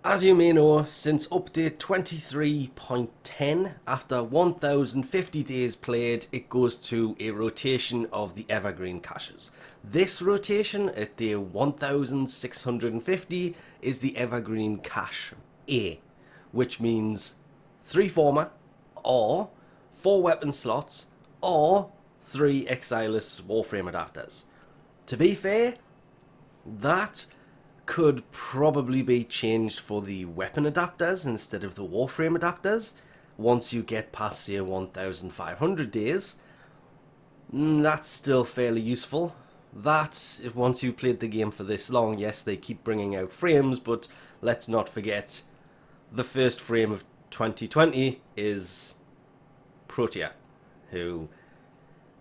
As you may know, since update 23.10, after 1050 days played, it goes to a rotation of the Evergreen caches. This rotation at day 1650 is the Evergreen Cache A, which means 3 Forma, or 4 weapon slots, or 3 Exilus Warframe adapters. To be fair, that could probably be changed for the weapon adapters instead of the Warframe adapters once you get past say 1500 days. That's still fairly useful. That, if once you've played the game for this long, yes, they keep bringing out frames, but let's not forget the first frame of 2020 is Protea, who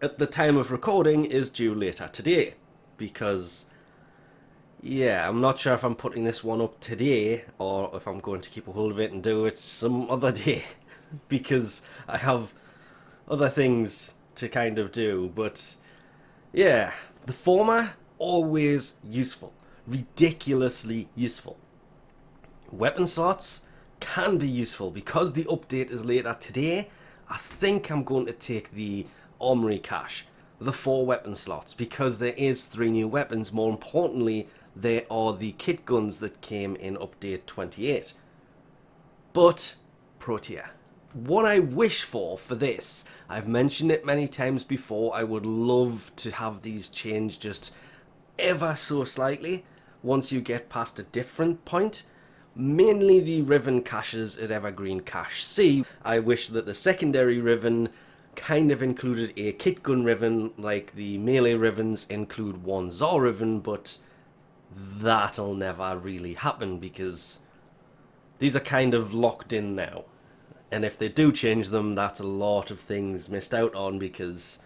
at the time of recording is due later today, because yeah, I'm not sure if I'm putting this one up today or if I'm going to keep a hold of it and do it some other day because I have other things to kind of do. But yeah, the Forma, always useful, ridiculously useful. Weapon slots can be useful because the update is later today. I think I'm going to take the Armory cache, the 4 weapon slots, because there is 3 new weapons. More importantly, there are the kit guns that came in update 28. But Protea, what I wish for this, I've mentioned it many times before, I would love to have these change just ever so slightly once you get past a different point. Mainly the Riven caches at Evergreen Cache C. I wish that the secondary Riven kind of included a kit gun Riven, like the melee Rivens include one Zar Riven, but that'll never really happen because these are kind of locked in now. And if they do change them, that's a lot of things missed out on because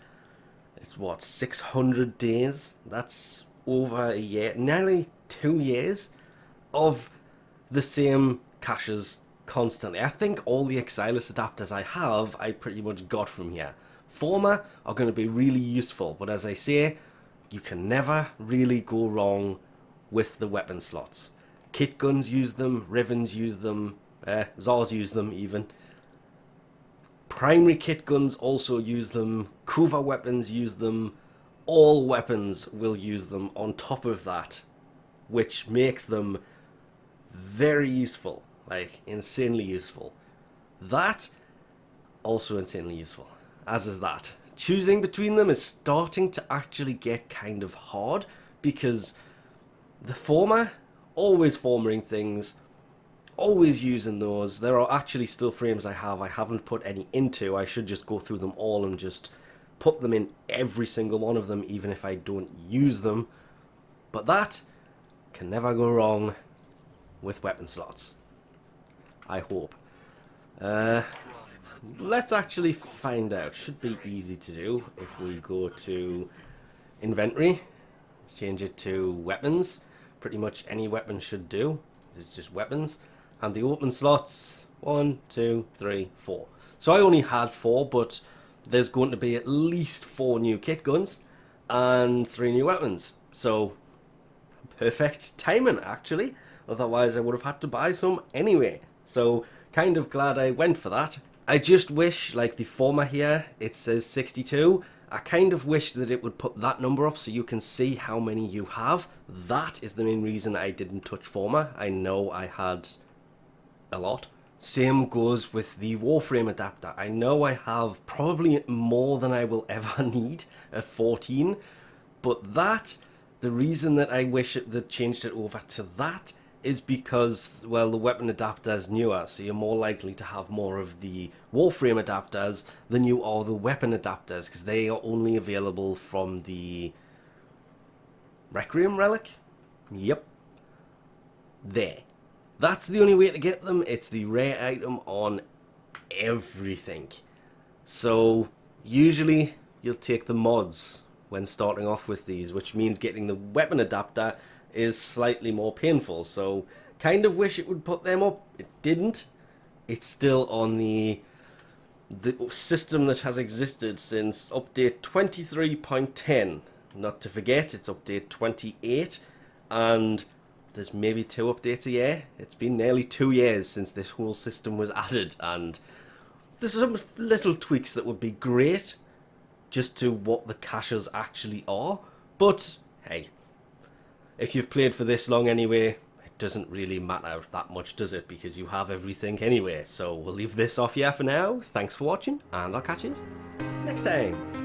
it's what, 600 days? That's over a year, nearly 2 years of the same caches constantly. I think all the Exilus adapters I have, I pretty much got from here. Forma are going to be really useful, but as I say, you can never really go wrong with the weapon slots. Kit guns use them, Rivens use them, Zars use them even. Primary kit guns also use them, Kuva weapons use them, all weapons will use them on top of that, which makes them very useful, like insanely useful. That, also insanely useful, as is that. Choosing between them is starting to actually get kind of hard because the Forma, always formaing things, always using those. There are actually still frames I haven't put any into. I should just go through them all and just put them in every single one of them, even if I don't use them. But that can never go wrong with weapon slots, I hope. Let's actually find out. Should be easy to do if we go to inventory, change it to weapons. Pretty much any weapon should do. It's just weapons. And the open slots, 1, 2, 3, 4. So I only had 4, but there's going to be at least 4 new kit guns and 3 new weapons. So perfect timing, actually. Otherwise I would have had to buy some anyway. So kind of glad I went for that. I just wish, like the Forma here, it says 62. I kind of wish that it would put that number up so you can see how many you have. That is the main reason I didn't touch Forma. I know I had a lot. Same goes with the Warframe adapter. I know I have probably more than I will ever need at 14. But that, the reason that I wish that changed it over to that is because, well, the weapon adapter is newer, so you're more likely to have more of the Warframe adapters than you are the weapon adapters, because they are only available from the Requiem Relic? Yep. There. That's the only way to get them. It's the rare item on everything. So, usually, you'll take the mods when starting off with these, which means getting the weapon adapter is slightly more painful. So kind of wish it would put them up. It didn't. It's still on the system that has existed since update 23.10. Not to forget, it's update 28, and there's maybe 2 updates a year. It's been nearly 2 years since this whole system was added, and there's some little tweaks that would be great just to what the caches actually are. But hey, if you've played for this long anyway, it doesn't really matter that much, does it? Because you have everything anyway. So we'll leave this off here for now. Thanks for watching, and I'll catch you next time.